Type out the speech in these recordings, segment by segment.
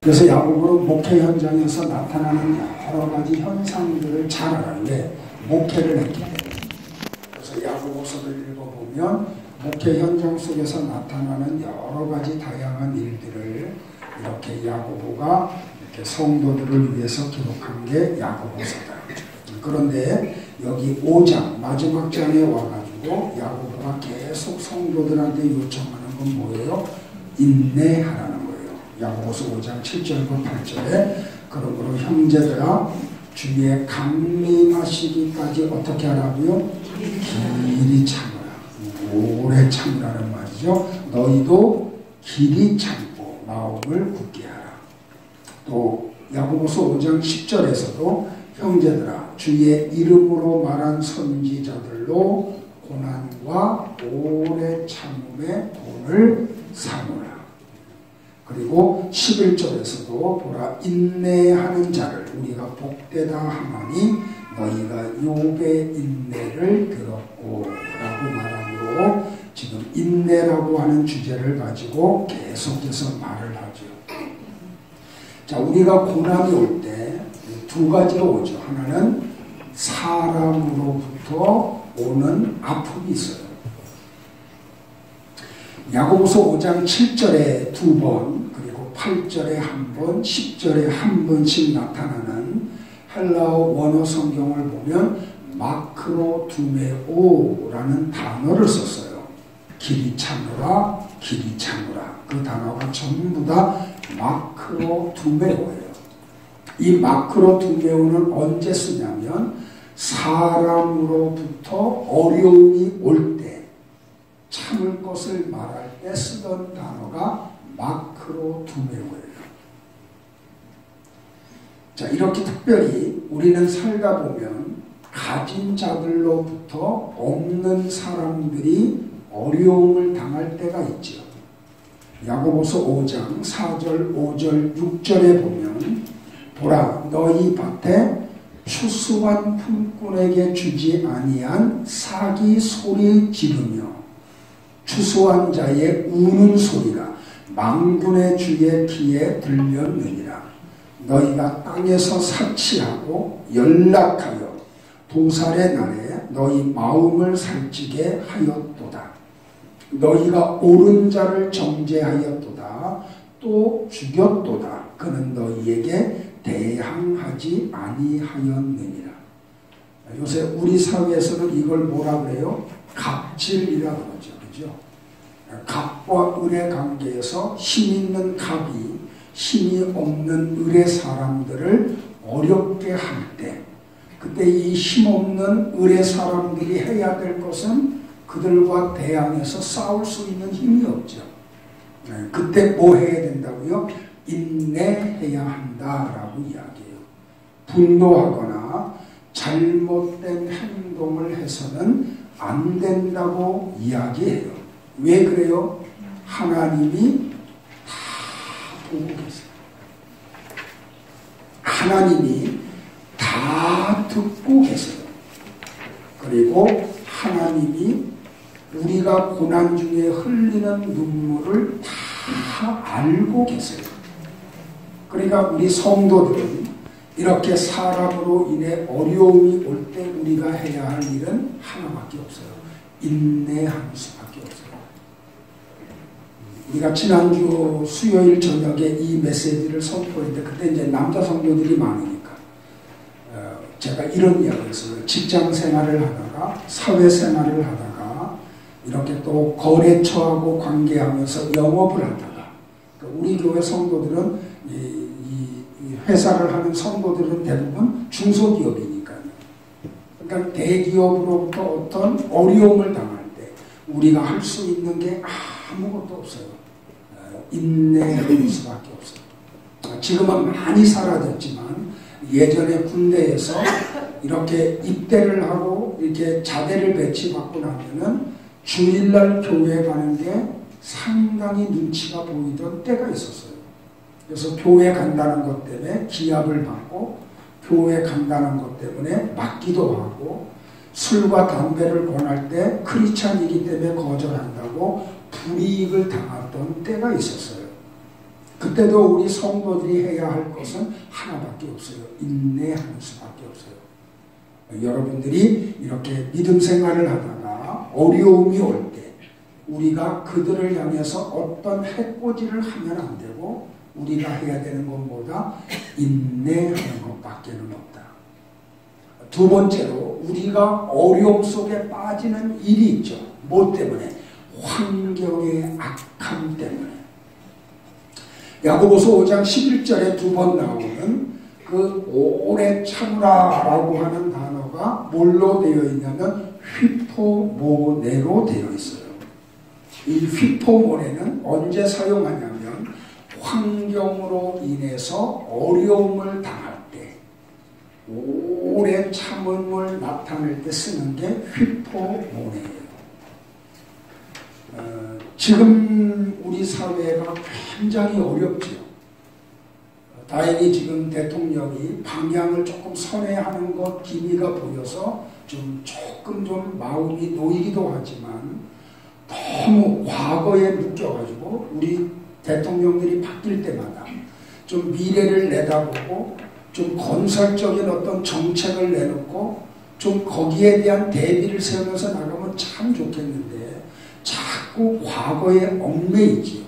그래서 야고보는 목회 현장에서 나타나는 여러 가지 현상들을 잘 알았는데 목회를 했기 때문에. 그래서 야고보서를 읽어보면 목회 현장 속에서 나타나는 여러 가지 다양한 일들을 이렇게 야고보가 이렇게 성도들을 위해서 기록한 게 야고보서다. 그런데 여기 5장 마지막 장에 와가지고 야고보가 계속 성도들한테 요청하는 건 뭐예요? 인내하라는 거예요. 야고보서 5장 7절과 8절에 그러므로 형제들아 주의 강림하시기까지 어떻게 하라고요? 길이 참으라. 오래 참으라는 말이죠. 너희도 길이 참고 마음을 굳게 하라. 또 야고보서 5장 10절에서도 형제들아 주의 이름으로 말한 선지자들로 고난과 오래 참음의 본을 삼으라. 그리고 11절에서도 보라 인내하는 자를 우리가 복되다 하나니 너희가 욥의 인내를 들었고 라고 말하므로 지금 인내라고 하는 주제를 가지고 계속해서 말을 하죠. 자, 우리가 고난이 올 때 두 가지로 오죠. 하나는 사람으로부터 오는 아픔이 있어요. 야고보서 5장 7절에 2번, 그리고 8절에 1번, 10절에 1번씩 나타나는 헬라어 원어 성경을 보면 마크로두메오라는 단어를 썼어요. 길이 참으라, 길이 참으라. 그 단어가 전부 다 마크로두메오예요. 이 마크로두메오는 언제 쓰냐면 사람으로부터 어려움이 올 때 참을 것을 말할 때 쓰던 단어가 마크로두메오예요. 자, 이렇게 특별히 우리는 살다 보면 가진 자들로부터 없는 사람들이 어려움을 당할 때가 있죠. 야고보서 5장 4절, 5절, 6절에 보면 보라 너희 밭에 추수한 품꾼에게 주지 아니한 삭이 소리 지르며 추수한 자의 우는 소리가 망군의 주의 귀에 들렸느니라. 너희가 땅에서 사치하고 연락하여 도살의 날에 너희 마음을 살찌게 하였도다. 너희가 옳은 자를 정죄하였도다. 또 죽였도다. 그는 너희에게 대항하지 아니하였느니라. 요새 우리 사회에서는 이걸 뭐라 그래요? 갑질이라고 그러죠. 그죠? 갑과 을의 관계에서 힘 있는 갑이 힘이 없는 을의 사람들을 어렵게 할 때, 그때 이 힘없는 을의 사람들이 해야 될 것은 그들과 대항해서 싸울 수 있는 힘이 없죠. 그때 뭐 해야 된다고요? 인내해야 한다라고 이야기해요. 분노하거나 잘못된 행동을 해서는 안 된다고 이야기해요. 왜 그래요? 하나님이 다 보고 계세요. 하나님이 다 듣고 계세요. 그리고 하나님이 우리가 고난 중에 흘리는 눈물을 다 알고 계세요. 그러니까 우리 성도들은 이렇게 사람으로 인해 어려움이 올 때 우리가 해야 할 일은 하나밖에 없어요. 인내하는 수밖에 없어요. 우리가 지난주 수요일 저녁에 이 메시지를 선포했는데 그때 이제 남자 성도들이 많으니까 제가 이런 이야기를 했어요. 직장 생활을 하다가 사회 생활을 하다가 이렇게 또 거래처하고 관계하면서 영업을 하다가 우리 교회 성도들은 이 회사를 하는 성도들은 대부분 중소기업이니까요. 그러니까 대기업으로부터 어떤 어려움을 당할 때 우리가 할 수 있는 게 아무것도 없어요. 인내할 수밖에 없어요. 지금은 많이 사라졌지만 예전에 군대에서 이렇게 입대를 하고 이렇게 자대를 배치받고 나면은 주일날 교회 가는 게 상당히 눈치가 보이던 때가 있었어요. 그래서 교회 간다는 것 때문에 기합을 받고 교회 간다는 것 때문에 맞기도 하고 술과 담배를 권할 때 크리스찬이기 때문에 거절한다고 불이익을 당했던 때가 있었어요. 그때도 우리 성도들이 해야 할 것은 하나밖에 없어요. 인내하는 수밖에 없어요. 여러분들이 이렇게 믿음 생활을 하다가 어려움이 올 때 우리가 그들을 향해서 어떤 해코지를 하면 안 되고 우리가 해야 되는 것보다 인내하는 것밖에는 없다. 두 번째로 우리가 어려움 속에 빠지는 일이 있죠. 뭐 때문에? 환경의 악함 때문에. 야고보서 5장 11절에 두 번 나오는 그 오래 참으라라고 하는 단어가 뭘로 되어 있냐면 휘포모네로 되어 있어요. 이 휘포모네는 언제 사용하냐면 환경으로 인해서 어려움을 당할 때 오래 참음을 나타낼 때 쓰는 게 휘포모네예요. 지금 우리 사회가 굉장히 어렵죠. 다행히 지금 대통령이 방향을 조금 선회하는 것 기미가 보여서 조금 마음이 놓이기도 하지만 너무 과거에 묶여가지고 우리 대통령들이 바뀔 때마다 좀 미래를 내다보고 좀 건설적인 어떤 정책을 내놓고 좀 거기에 대한 대비를 세우면서 나가면 참 좋겠는데 자꾸 과거에 얽매이지요.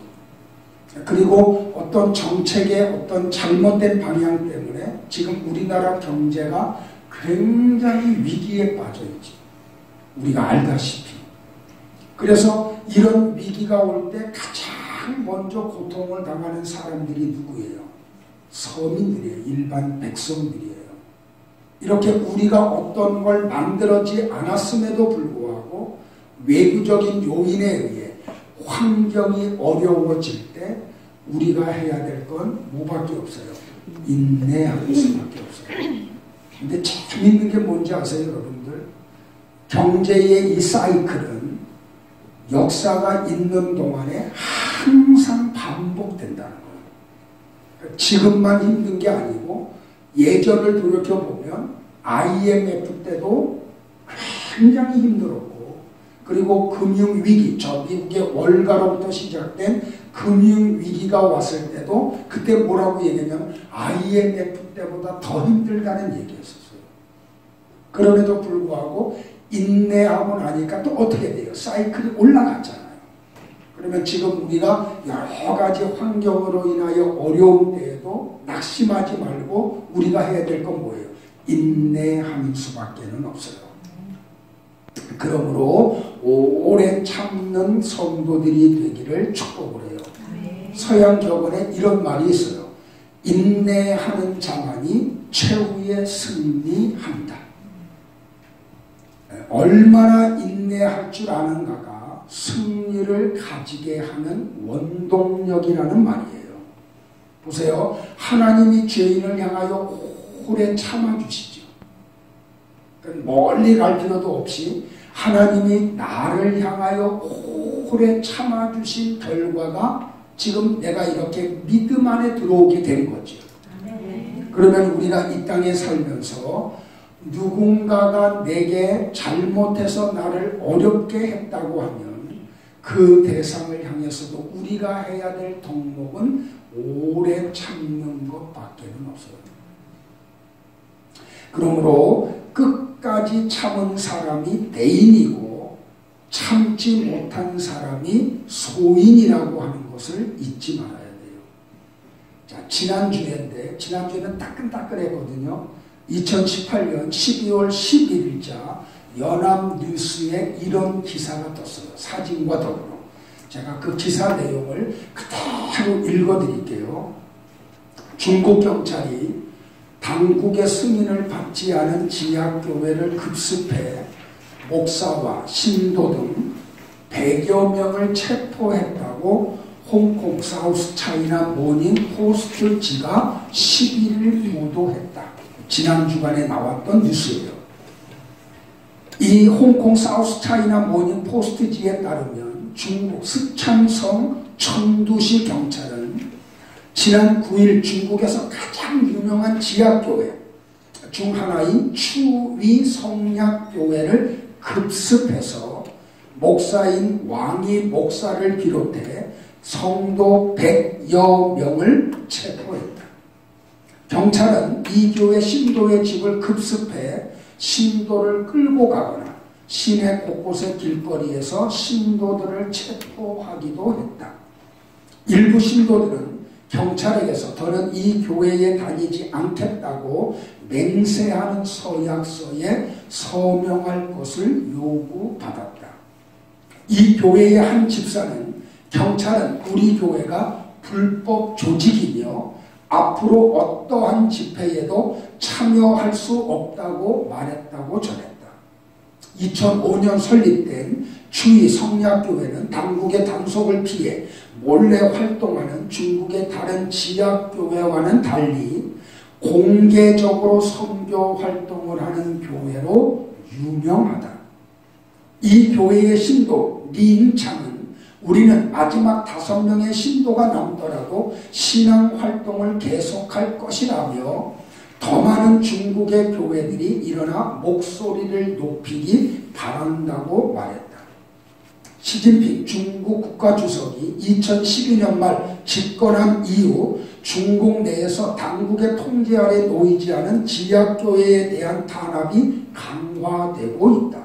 그리고 어떤 정책의 어떤 잘못된 방향 때문에 지금 우리나라 경제가 굉장히 위기에 빠져있지. 우리가 알다시피. 그래서 이런 위기가 올 때 가장 먼저 고통을 당하는 사람들이 누구예요? 서민들이에요. 일반 백성들이에요. 이렇게 우리가 어떤 걸 만들어지 않았음에도 불구하고 외부적인 요인에 의해 환경이 어려워질 때 우리가 해야 될 건 뭐밖에 없어요? 인내하는 수밖에 없어요. 근데 재미있는 게 뭔지 아세요, 여러분들? 경제의 이 사이클은 역사가 있는 동안에 항상 반복된다는 거예요. 지금만 힘든 게 아니고 예전을 돌이켜보면 IMF 때도 굉장히 힘들었고 그리고 금융위기, 저 미국의 월가로부터 시작된 금융위기가 왔을 때도 그때 뭐라고 얘기했냐면 IMF 때보다 더 힘들다는 얘기였었어요. 그럼에도 불구하고 인내하고 나니까 또 어떻게 돼요? 사이클이 올라갔잖아요. 그러면 지금 우리가 여러 가지 환경으로 인하여 어려운 때에도 낙심하지 말고 우리가 해야 될 건 뭐예요? 인내하는 수밖에는 없어요. 그러므로 오래 참는 성도들이 되기를 축복을 해요. 서양 격언에 이런 말이 있어요. 인내하는 자만이 최후의 승리한다. 얼마나 인내할 줄 아는가가 승리를 가지게 하는 원동력이라는 말이에요. 보세요. 하나님이 죄인을 향하여 오래 참아주시죠. 멀리 갈 필요도 없이 하나님이 나를 향하여 오래 참아주신 결과가 지금 내가 이렇게 믿음 안에 들어오게 된 거죠. 그러면 우리가 이 땅에 살면서 누군가가 내게 잘못해서 나를 어렵게 했다고 하면 그 대상을 향해서도 우리가 해야 될 덕목은 오래 참는 것밖에는 없어요. 그러므로 끝까지 참은 사람이 대인이고 참지 못한 사람이 소인이라고 하는 것을 잊지 말아야 돼요. 자, 지난주에는 따끈따끈했거든요. 2018년 12월 11일자 연합뉴스에 이런 기사가 떴어요. 사진과 더불어. 제가 그 기사 내용을 그대로 읽어드릴게요. 중국 경찰이 당국의 승인을 받지 않은 지하교회를 급습해 목사와 신도 등 100여 명을 체포했다고 홍콩 사우스 차이나 모닝 포스트지가 11일 보도했다. 지난 주간에 나왔던 뉴스예요. 이 홍콩 사우스 차이나 모닝 포스트지에 따르면 중국 스촨성 청두시 경찰은 지난 9일 중국에서 가장 유명한 지하교회 중 하나인 추위 성약교회를 급습해서 목사인 왕이 목사를 비롯해 성도 100여 명을 체포했다. 경찰은 이 교회 신도의 집을 급습해 신도를 끌고 가거나 시내 곳곳의 길거리에서 신도들을 체포하기도 했다. 일부 신도들은 경찰에게서 더는 이 교회에 다니지 않겠다고 맹세하는 서약서에 서명할 것을 요구받았다. 이 교회의 한 집사는 경찰은 우리 교회가 불법 조직이며 앞으로 어떠한 집회에도 참여할 수 없다고 말했다고 전했다. 2005년 설립된 주의 성약교회는 당국의 단속을 피해 몰래 활동하는 중국의 다른 지역교회와는 달리 공개적으로 선교 활동을 하는 교회로 유명하다. 이 교회의 신도 리잉창은 우리는 마지막 5명의 신도가 남더라도 신앙 활동을 계속할 것이라며 더 많은 중국의 교회들이 일어나 목소리를 높이기 바란다고 말했다. 시진핑 중국 국가주석이 2012년 말 집권한 이후 중국 내에서 당국의 통제 아래 놓이지 않은 지역교회에 대한 탄압이 강화되고 있다.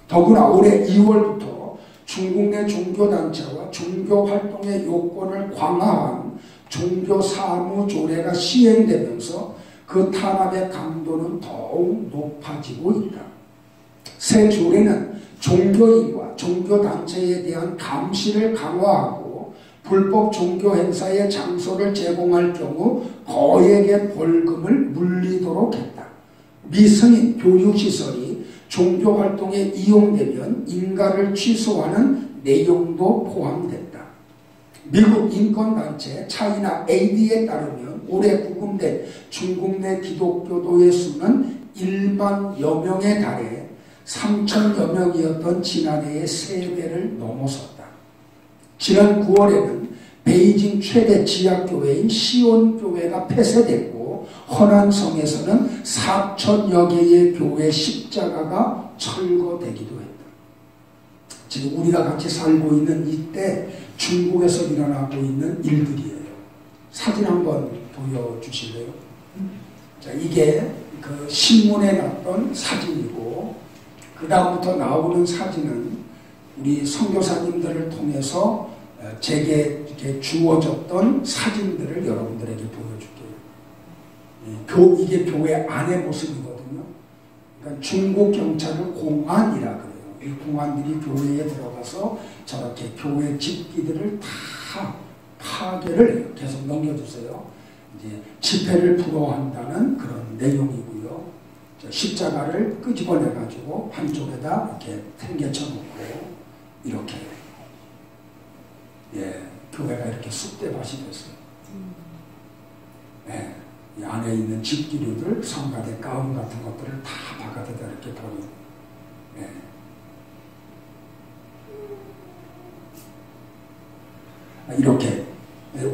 더구나 올해 2월부터 중국 내 종교단체와 종교활동의 요건을 강화한 종교사무조례가 시행되면서 그 탄압의 강도는 더욱 높아지고 있다. 새 조례는 종교인과 종교단체에 대한 감시를 강화하고 불법 종교행사의 장소를 제공할 경우 거액의 벌금을 물리도록 했다. 미승인 교육시설이 종교활동에 이용되면 인가를 취소하는 내용도 포함됐다. 미국 인권단체 차이나 AD에 따르면 올해 구금된 중국 내 기독교도의 수는 1만여 명에 달해 3천여 명이었던 지난해의 3배를 넘어섰다. 지난 9월에는 베이징 최대 지하교회인 시온교회가 폐쇄됐고 허난성에서는 4천여 개의 교회 십자가가 철거되기도 했다. 지금 우리가 같이 살고 있는 이때 중국에서 일어나고 있는 일들이에요. 사진 한번 보여주실래요? 자, 이게 그 신문에 났던 사진이고 그 다음부터 나오는 사진은 우리 선교사님들을 통해서 제게 이렇게 주어졌던 사진들을 여러분들에게 보여줄게요. 이게 교회 안의 모습이거든요. 그러니까 중국 경찰은 공안이라 그래요. 이 공안들이 교회에 들어가서 저렇게 교회 집기들을 다 파괴를 해요. 계속 넘겨주세요. 이제 집회를 불허한다는 그런 내용이고요. 십자가를 끄집어내가지고 한쪽에다 이렇게 탱겨쳐놓고 이렇게 교회가 이렇게 쑥대밭이 됐어요. 이 안에 있는 집기류들, 성가대 가운 같은 것들을 다 바깥에다 이렇게 버리고 이렇게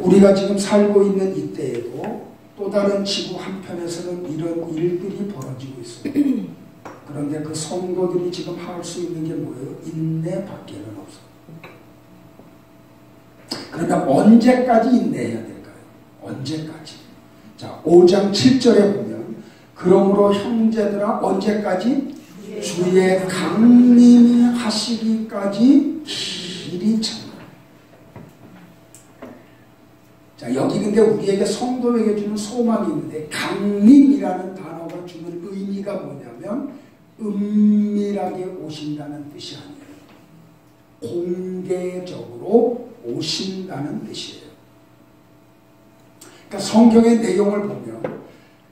우리가 지금 살고 있는 이때에도 또 다른 지구 한편에서는 이런 일들이 벌어지고 있어요. 그런데 그 성도들이 지금 할 수 있는 게 뭐예요? 인내밖에는 없어요. 그러니까 언제까지 인내해야 될까요? 언제까지? 자, 5장 7절에 보면 그러므로 형제들아 언제까지? 주의 강림하시기까지 길이 참아. 자, 여기 근데 우리에게 성도에게 주는 소망이 있는데 강림이라는 단어가 주는 의미가 뭐냐면 은밀하게 오신다는 뜻이 아니에요. 공개적으로 오신다는 뜻이에요. 그러니까 성경의 내용을 보면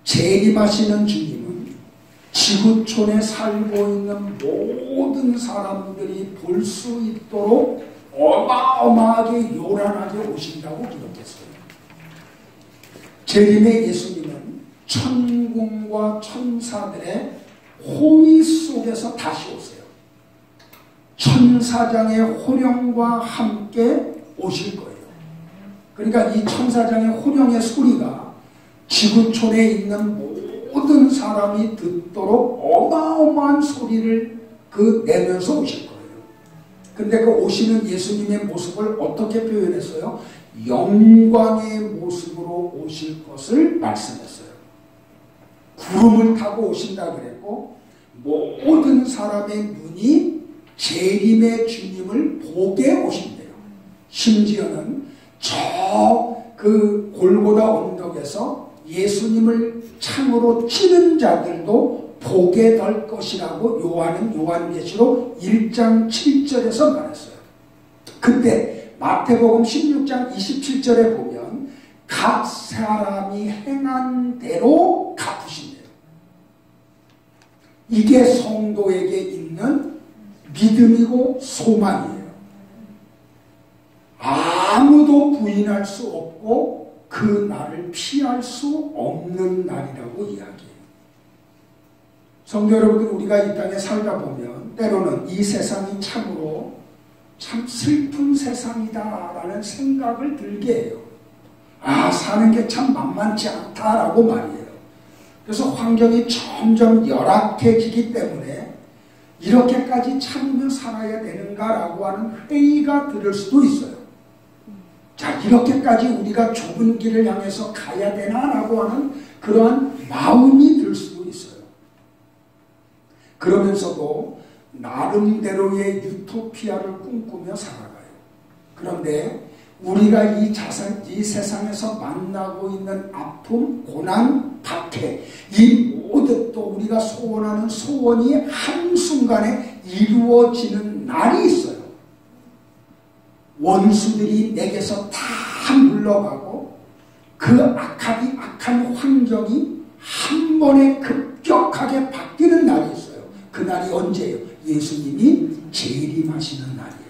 재림하시는 주님은 지구촌에 살고 있는 모든 사람들이 볼 수 있도록 어마어마하게 요란하게 오신다고 기록했어요. 재림의 예수님은 천군과 천사들의 호의 속에서 다시 오세요. 천사장의 호령과 함께 오실 거예요. 그러니까 이 천사장의 호령의 소리가 지구촌에 있는 모든 사람이 듣도록 어마어마한 소리를 내면서 오실 거예요. 근데 그 오시는 예수님의 모습을 어떻게 표현했어요? 영광의 모습으로 오실 것을 말씀했어요. 구름을 타고 오신다 그랬고 모든 사람의 눈이 재림의 주님을 보게 오신대요. 심지어는 저 그 골고다 언덕에서 예수님을 창으로 찌는 자들도 보게 될 것이라고 요한은 요한계시록 1장 7절에서 말했어요. 그때 마태복음 16장 27절에 보면 각 사람이 행한 대로 갚으신대요. 이게 성도에게 있는 믿음이고 소망이에요. 아무도 부인할 수 없고 그 날을 피할 수 없는 날이라고 이야기해요. 성도 여러분들, 우리가 이 땅에 살다 보면 때로는 이 세상이 참으로 참 슬픈 세상이다라는 생각을 들게 해요. 아, 사는 게 참 만만치 않다라고 말이에요. 그래서 환경이 점점 열악해지기 때문에 이렇게까지 참으며 살아야 되는가라고 하는 회의가 들을 수도 있어요. 자, 이렇게까지 우리가 좁은 길을 향해서 가야 되나라고 하는 그러한 마음이 들 수도 있어요. 그러면서도 나름대로의 유토피아를 꿈꾸며 살아가요. 그런데 우리가 이 세상에서 만나고 있는 아픔, 고난, 박해, 이 모든 또 우리가 소원하는 소원이 한순간에 이루어지는 날이 있어요. 원수들이 내게서 다 물러가고 그 악한 환경이 한 번에 급격하게 바뀌는 날이 있어요. 그 날이 언제예요? 예수님이 재림하시는 날이에요.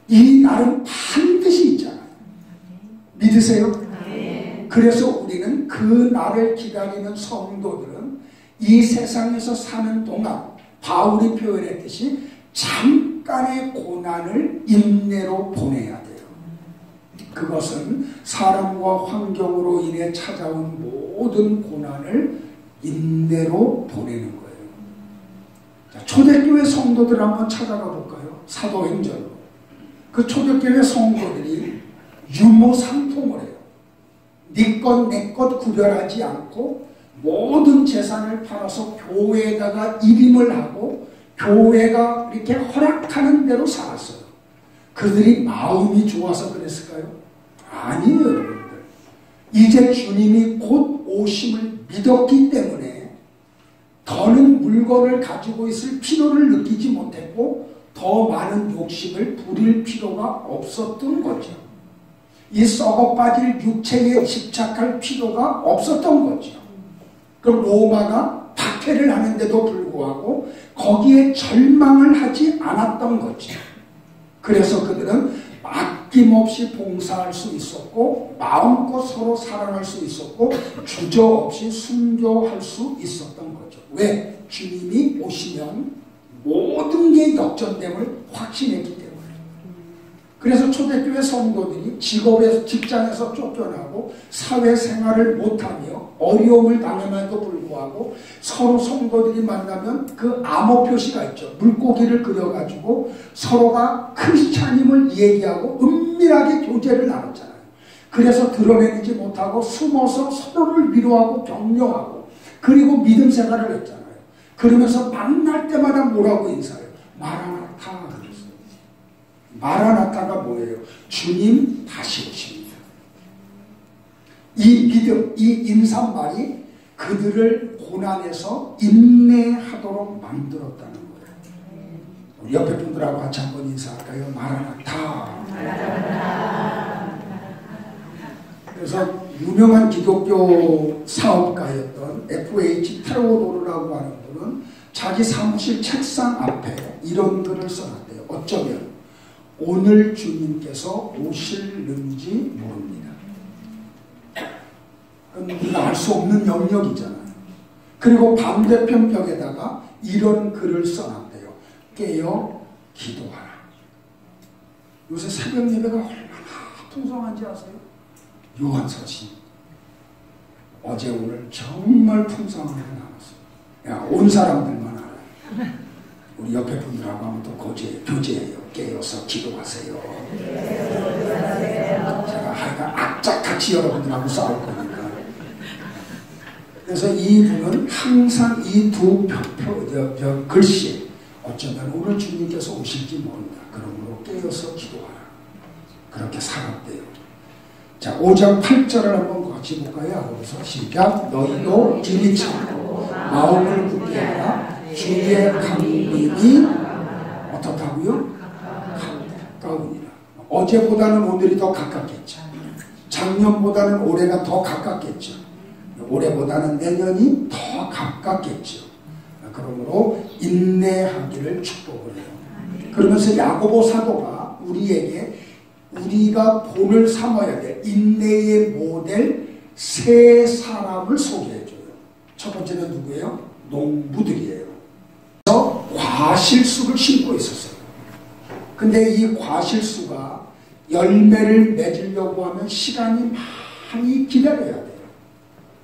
이 날은 반드시 있잖아요. 믿으세요? 그래서 우리는 그 날을 기다리는 성도들은 이 세상에서 사는 동안 바울이 표현했듯이 잠깐의 고난을 인내로 보내야 돼요. 그것은 사람과 환경으로 인해 찾아온 모든 고난을 인내로 보내는 거예요. 자, 초대교회 성도들 한번 찾아가 볼까요? 사도행전으로. 그 초대교회 성도들이 유무상통을 해요. 네 것 내 것 구별하지 않고 모든 재산을 팔아서 교회에다가 입임을 하고 교회가 이렇게 허락하는 대로 살았어요. 그들이 마음이 좋아서 그랬을까요? 아니에요, 여러분들. 이제 주님이 곧 오심을 믿었기 때문에 더는 물건을 가지고 있을 필요를 느끼지 못했고 더 많은 욕심을 부릴 필요가 없었던 거죠. 이 썩어빠질 육체에 집착할 필요가 없었던 거죠. 그럼 로마가 박해를 하는데도 불구하고 거기에 절망을 하지 않았던 거죠. 그래서 그들은 아낌없이 봉사할 수 있었고 마음껏 서로 사랑할 수 있었고 주저없이 순교할 수 있었던 거죠. 왜? 주님이 오시면 모든 게 역전됨을 확신했기 때문에. 그래서 초대교회 성도들이 직장에서 쫓겨나고 사회생활을 못하며 어려움을 당함에도 불구하고 서로 성도들이 만나면 그 암호 표시가 있죠. 물고기를 그려가지고 서로가 크리스찬임을 얘기하고 은밀하게 교제를 나눴잖아요. 그래서 드러내지 못하고 숨어서 서로를 위로하고 격려하고 그리고 믿음 생활을 했잖아요. 그러면서 만날 때마다 뭐라고 인사해요? 마라나타. 마라나타가 뭐예요? 주님 다시 오십니다. 이 믿음, 이 인사말이 그들을 고난에서 인내하도록 만들었다는 거예요. 우리 옆에 분들하고 같이 한번 인사할까요? 마라나타. 그래서 유명한 기독교 사업가였던 F.H. 테오도르라고 하는 분은 자기 사무실 책상 앞에 이런 글을 써놨대요. 어쩌면 오늘 주님께서 오실는지 모릅니다. 그건 우리가 알 수 없는 영역이잖아요. 그리고 반대편 벽에다가 이런 글을 써놨대요. 깨어 기도하라. 요새 새벽 예배가 얼마나 풍성한지 아세요? 요한서신 어제 오늘 정말 풍성하게 나왔어요. 야, 온 사람들만 알아요. 우리 옆에 분들하고 하면 또 교제예요. 깨어서 기도하세요. 제가 하여간 악착같이 여러분들하고 싸울 거니까. 그래서 이분은 항상 이 두 글씨, 어쩌면 오늘 주님께서 오실지 모른다. 그러므로 깨어서 기도하라. 그렇게 살았대요. 자, 5장 8절을 한번 같이 볼까요? 거기서 시작. 너희도 진리 참고 마음을 굳게 하라. 주의 강림이 어떻다고요? 가까우니라. 어제보다는 오늘이 더 가깝겠죠. 작년보다는 올해가 더 가깝겠죠. 올해보다는 내년이 더 가깝겠죠. 그러므로 인내하기를 축복을 해요. 그러면서 야고보 사도가 우리에게 우리가 본을 삼아야 될 인내의 모델 세 사람을 소개해줘요. 첫 번째는 누구예요? 농부들이에요. 그래서 과실수를 심고 있었어요. 근데 이 과실수가 열매를 맺으려고 하면 시간이 많이 기다려야 돼요.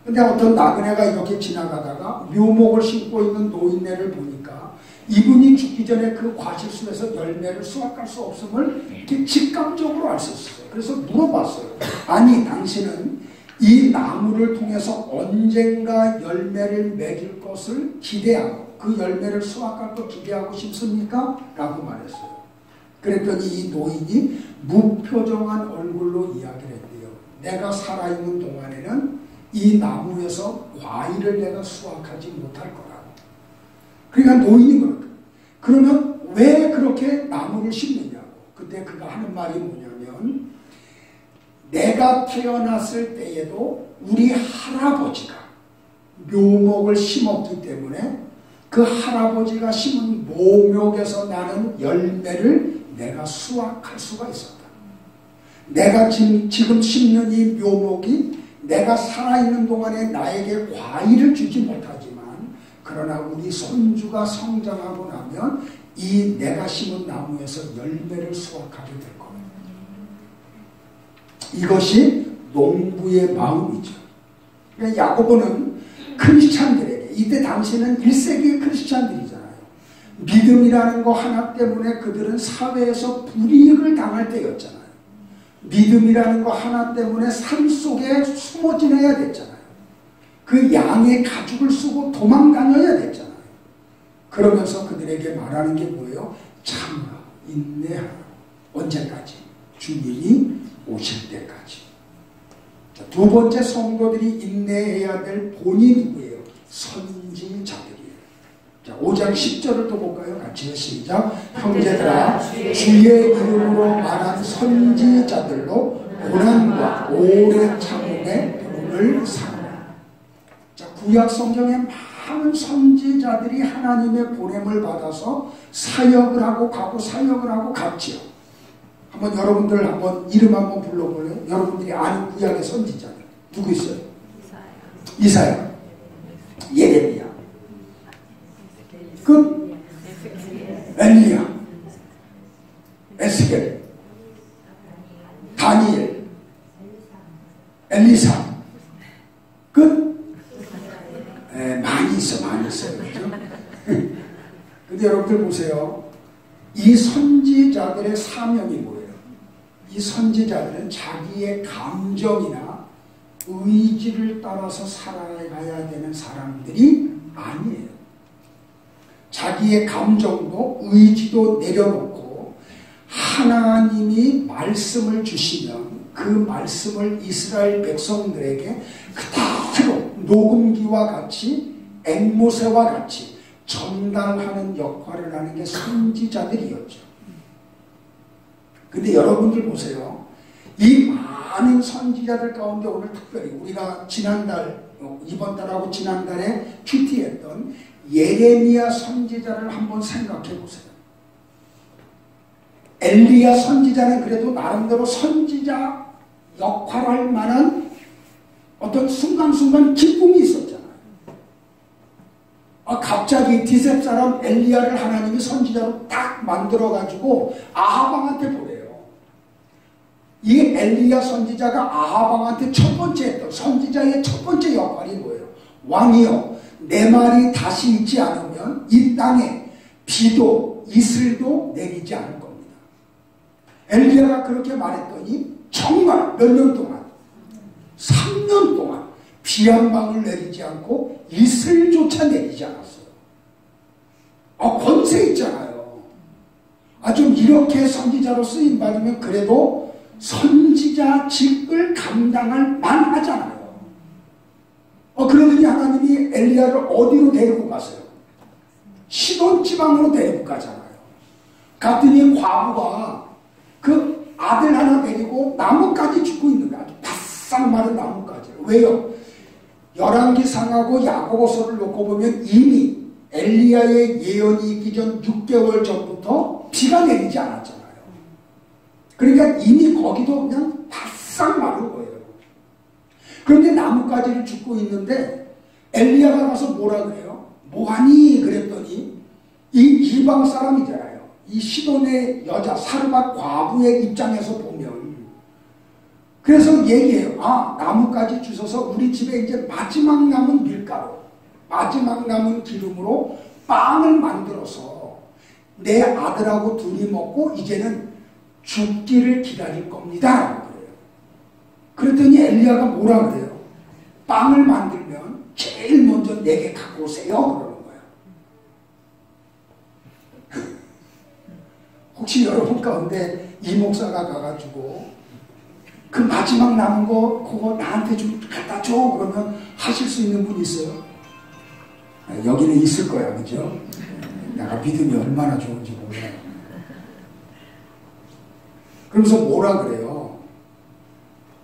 근데 어떤 나그네가 이렇게 지나가다가 묘목을 심고 있는 노인네를 보니까 이분이 죽기 전에 그 과실수에서 열매를 수확할 수 없음을 이렇게 직감적으로 알 수 있었어요. 그래서 물어봤어요. 아니, 당신은 이 나무를 통해서 언젠가 열매를 맺을 것을 기대하고 그 열매를 수확할 것 기대하고 싶습니까? 라고 말했어요. 그랬더니 이 노인이 무표정한 얼굴로 이야기를 했대요. 내가 살아있는 동안에는 이 나무에서 과일을 내가 수확하지 못할 거라고. 그러니까 노인이 그렇다. 그러면 왜 그렇게 나무를 심느냐고. 그때 그가 하는 말이 뭐냐면, 내가 태어났을 때에도 우리 할아버지가 묘목을 심었기 때문에 그 할아버지가 심은 묘목에서 나는 열매를 내가 수확할 수가 있었다. 내가 지금 심는 이 묘목이 내가 살아있는 동안에 나에게 과일을 주지 못하지만, 그러나 우리 손주가 성장하고 나면 이 내가 심은 나무에서 열매를 수확하게 될 겁니다. 이것이 농부의 마음이죠. 그러니까 야고보는 크리스찬들에게, 이때 당시에는 1세기의 크리스찬들이잖아요. 믿음이라는 거 하나 때문에 그들은 사회에서 불이익을 당할 때였잖아요. 믿음이라는 거 하나 때문에 산 속에 숨어 지내야 됐잖아요. 그 양의 가죽을 쓰고 도망 다녀야 됐잖아요. 그러면서 그들에게 말하는 게 뭐예요? 참아, 인내하라. 언제까지? 주님이 오실 때까지. 자, 두 번째 성도들이 인내해야 될 본이 누구예요? 선지자들이에요. 자, 5장 10절을 또 볼까요? 같이 시작. 형제들아, 주의 이름으로 말한 선지자들로 고난과 오래 참음의 복을 삼으라. 자, 구약 성경에 많은 선지자들이 하나님의 보냄을 받아서 사역을 하고 가고 사역을 하고 갔지요. 한번 여러분들 한번 이름 한번 불러볼래요? 여러분들이 아는 구약의 선지자들 누구 있어요? 이사야, 예레미야, 끝. 엘리야, 에스겔, 다니엘, 엘리사, 끝. 많이 있어요. 그렇죠? 근데 여러분들 보세요. 이 선지자들의 사명이 뭐예요? 이 선지자들은 자기의 감정이나 의지를 따라서 살아가야 되는 사람들이 아니에요. 자기의 감정도 의지도 내려놓고 하나님이 말씀을 주시면 그 말씀을 이스라엘 백성들에게 그대로 녹음기와 같이 앵무새와 같이 전달하는 역할을 하는 게 선지자들이었죠. 근데 여러분들 보세요. 이 많은 선지자들 가운데 오늘 특별히 우리가 지난달, 이번 달하고 지난달에 큐티했던 예레미야 선지자를 한번 생각해 보세요. 엘리야 선지자는 그래도 나름대로 선지자 역할할 만한 어떤 순간순간 기쁨이 있었잖아요. 갑자기 디셉 사람 엘리야를 하나님이 선지자로 딱 만들어가지고 아하방한테 보내요. 이 엘리야 선지자가 아하방한테 첫 번째 했던 선지자의 첫 번째 역할이 뭐예요? 왕이여, 내 말이 다시 있지 않으면 이 땅에 비도 이슬도 내리지 않을 겁니다. 엘리야가 그렇게 말했더니 정말 몇 년 동안 3년 동안 비 한 방울 내리지 않고 이슬조차 내리지 않았어요. 권세 있잖아요. 좀 이렇게 선지자로 쓰임받으면 그래도 선지자직을 감당할 만하잖아요. 그러더니 하나님이 엘리야를 어디로 데리고 가세요? 시돈 지방으로 데리고 가잖아요. 갔더니 과부가 그 아들 하나 데리고 나뭇가지 죽고 있는 거야. 아주 바싹 마른 나뭇가지. 왜요? 열왕기상하고 야고보서를 놓고 보면 이미 엘리야의 예언이 있기 전 6개월 전부터 비가 내리지 않았잖아요. 그러니까 이미 거기도 그냥 바싹 마른 거예요. 그런데 나뭇가지를 줍고 있는데 엘리야가 가서 뭐라 그래요? 뭐하니? 그랬더니 이 이방 사람이잖아요. 이 시돈의 여자 사르밧 과부의 입장에서 보면 그래서 얘기해요. 나뭇가지 주셔서 우리 집에 이제 마지막 남은 밀가루, 마지막 남은 기름으로 빵을 만들어서 내 아들하고 둘이 먹고 이제는 죽기를 기다릴 겁니다. 그래요. 그랬더니 엘리야가 뭐라 그래요? 빵을 만들면 제일 먼저 내게 갖고 오세요. 그러는 거예요. 혹시 여러분 가운데 이 목사가 가가지고 그 마지막 남은 거 그거 나한테 좀 갖다 줘 그러면 하실 수 있는 분 있어요? 여기는 있을 거야, 그죠? 내가 믿음이 얼마나 좋은지 몰라요. 그러면서 뭐라 그래요?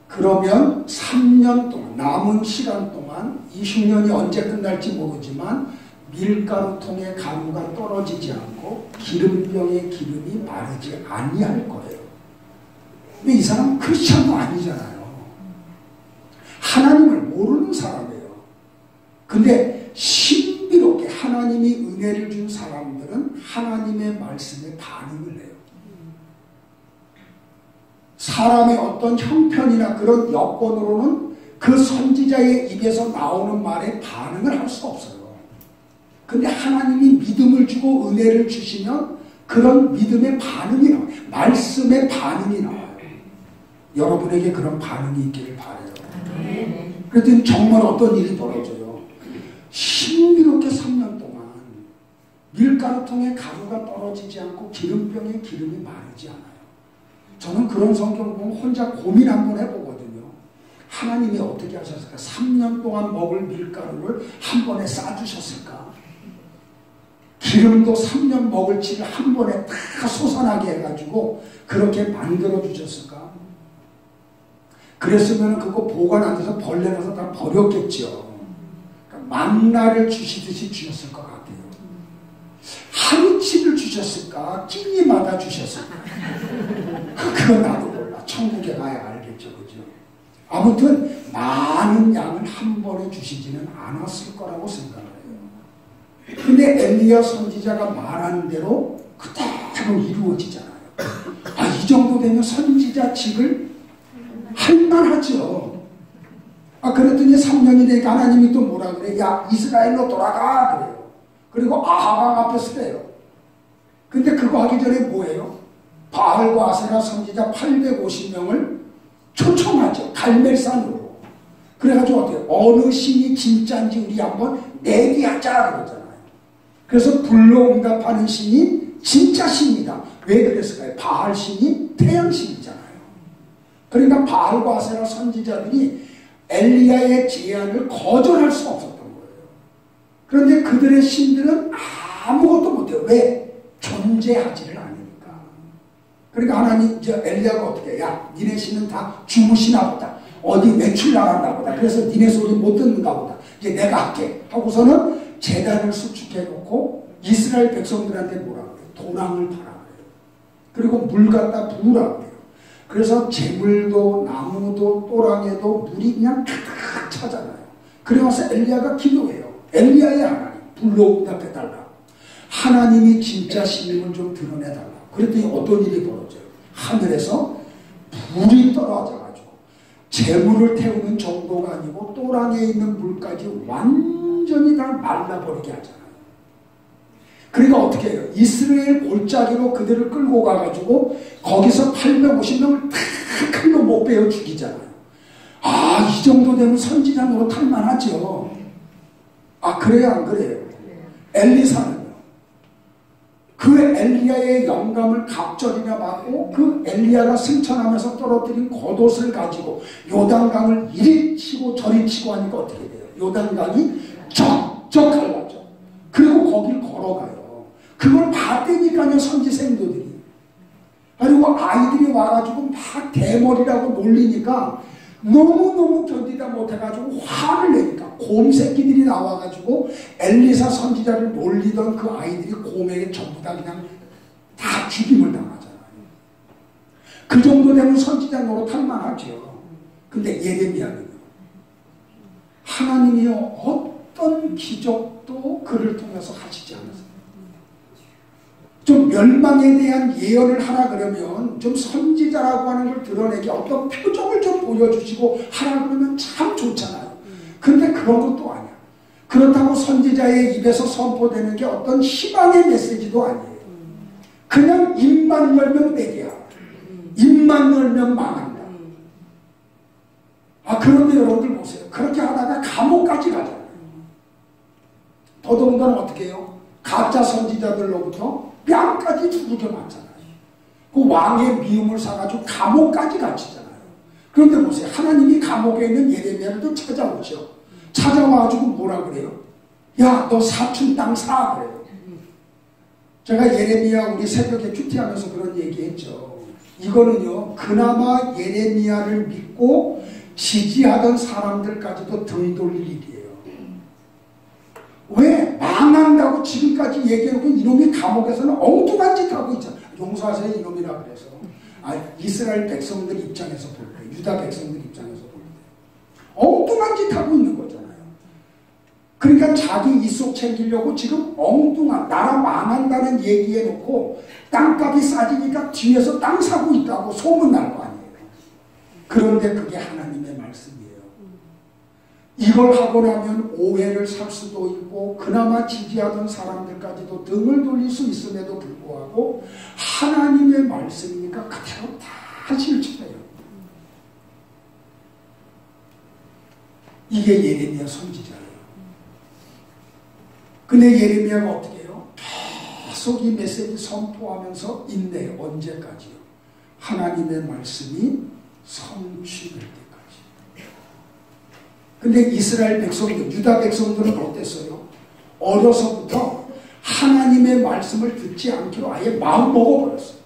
그러면 3년 동안, 남은 시간 동안 이 흉년이 언제 끝날지 모르지만 밀가루통에 가루가 떨어지지 않고 기름병에 기름이 마르지 아니할 거예요. 근데 이 사람은 크리스천도 아니잖아요. 하나님을 모르는 사람이에요. 근데 신비롭게 하나님이 은혜를 준 사람들은 하나님의 말씀에 반응을 해요. 사람의 어떤 형편이나 그런 여건으로는 그 선지자의 입에서 나오는 말에 반응을 할 수 없어요. 근데 하나님이 믿음을 주고 은혜를 주시면 그런 믿음의 반응이 나와요. 말씀의 반응이 나와요. 여러분에게 그런 반응이 있기를 바라요. 그랬더니 정말 어떤 일이 벌어져요. 신비롭게 3년 동안 밀가루통에 가루가 떨어지지 않고 기름병에 기름이 마르지 않아요. 저는 그런 성경을 보면 혼자 고민 한번 해보거든요. 하나님이 어떻게 하셨을까? 3년 동안 먹을 밀가루를 한 번에 싸주셨을까? 기름도 3년 먹을 치를 한 번에 다 솟아나게 해가지고 그렇게 만들어 주셨을까? 그랬으면 그거 보관 안 돼서 벌레 나서 다 버렸겠죠. 그러니까 만나를 주시듯이 주셨을 것 같아요. 하루치를 주셨을까? 끼니마다 주셨을까? 그건 나도 몰라. 천국에 가야 알겠죠. 그죠? 아무튼 많은 양을 한 번에 주시지는 않았을 거라고 생각을 해요. 근데 엘리야 선지자가 말하는 대로 그대로 이루어지잖아요. 이 정도 되면 선지자직을 할만하죠. 그랬더니 3년이 되니까 하나님이 또 뭐라 그래? 야, 이스라엘로 돌아가! 그래요. 그리고 아하방 앞에서 그래요. 근데 그거 하기 전에 뭐예요? 바알과 아세라 선지자 850명을 초청하죠. 갈멜산으로. 그래가지고 어때요? 어느 신이 진짜인지 우리 한번 내기하자 그러잖아요. 그래서 불로 응답하는 신이 진짜 신이다. 왜 그랬을까요? 바알 신이 태양 신이잖아요. 그러니까 바알과 아세라 선지자들이 엘리야의 제안을 거절할 수 없었던 거예요. 그런데 그들의 신들은 아무것도 못해요. 왜? 존재하지를 않으니까. 그러니까 하나님, 엘리야가 어떻게 해? 야, 니네 신은 다 주무시나 보다. 어디 외출 나간다 보다. 그래서 니네 소리 못 듣는가 보다. 이제 내가 할게. 하고서는 제단을 수축해 놓고 이스라엘 백성들한테 뭐라 그래요? 도랑을 파라 그래요. 그리고 물 갖다 부으라 그래요. 그래서 재물도 나무도 또랑에도 물이 그냥 가득 차잖아요. 그래서 엘리야가 기도해요. 엘리야의 하나님, 불로 응답해달라. 하나님이 진짜 신임을 좀 드러내달라. 그랬더니 어떤 일이 벌어져요? 하늘에서 불이 떨어져가지고 재물을 태우는 정도가 아니고 또랑에 있는 물까지 완전히 다 말라버리게 하잖아요. 그러니까 어떻게 해요? 이스라엘 골짜기로 그들을 끌고 가가지고 거기서 850명을 탁 칼로 못 베어 죽이잖아요. 아, 이 정도 되면 선지자 노릇할 만하죠. 아, 그래요, 안 그래요? 엘리사는요. 그 엘리야의 영감을 갑절이나 받고 그 엘리야가 승천하면서 떨어뜨린 겉옷을 가지고 요단강을 이리 치고 저리 치고 하니까 어떻게 돼요? 요단강이 쩍쩍 갈라져. 그리고 거길 걸어가요. 그걸 봤다니까요, 선지 생도들이. 그리고 아이들이 와가지고 막 대머리라고 놀리니까 너무너무 견디다 못해가지고 화를 내니까 곰 새끼들이 나와가지고 엘리사 선지자를 놀리던 그 아이들이 곰에게 전부 다 그냥 다 죽임을 당하잖아요. 그 정도 되면 선지자 노릇할 만하죠. 근데 예레미야는요, 하나님이요 어떤 기적도 그를 통해서 하시지 않았어요. 좀 멸망에 대한 예언을 하라 그러면 좀 선지자라고 하는 걸 드러내기 어떤 표정을 좀 보여주시고 하라 그러면 참 좋잖아요. 그런데 그런 것도 아니야. 그렇다고 선지자의 입에서 선포되는 게 어떤 희망의 메시지도 아니에요. 그냥 입만 열면 빼기야. 입만 열면 망한다. 아, 그런데 여러분들 보세요. 그렇게 하다가 감옥까지 가잖아요. 더더군다나 어떻게 해요? 가짜 선지자들로부터 뺨까지 두들겨 맞잖아요. 그 왕의 미움을 사가지고 감옥까지 갇히잖아요. 그런데 보세요. 하나님이 감옥에 있는 예레미야를 또 찾아오죠. 찾아와가지고 뭐라 그래요? 야, 너 사촌 땅 사 그래요. 제가 예레미야 우리 새벽에 큐티하면서 그런 얘기했죠. 이거는요, 그나마 예레미야를 믿고 지지하던 사람들까지도 등 돌릴 일이에요. 왜? 망한다고 지금까지 얘기해놓고 이놈이 감옥에서는 엉뚱한 짓 하고 있잖아요. 용서하세요, 이놈이라 그래서. 아, 이스라엘 백성들 입장에서 볼 때, 유다 백성들 입장에서 볼 때. 엉뚱한 짓 하고 있는 거잖아요. 그러니까 자기 이속 챙기려고 지금 엉뚱한, 나라 망한다는 얘기해놓고 땅값이 싸지니까 뒤에서 땅 사고 있다고 소문날 거 아니에요. 그런데 그게 하나님의 말씀이에요. 이걸 하고 나면 오해를 살 수도 있고 그나마 지지하던 사람들까지도 등을 돌릴 수 있음에도 불구하고 하나님의 말씀이니까 그대로 다 실천해요. 이게 예레미야 선지자예요. 근데 예레미야가 어떻게 해요? 계속 이 메시지 선포하면서 인내해요. 언제까지요? 하나님의 말씀이 성취될 때까지. 근데 이스라엘 백성들, 유다 백성들은 어땠어요? 어려서부터 하나님의 말씀을 듣지 않기로 아예 마음 먹어버렸어요.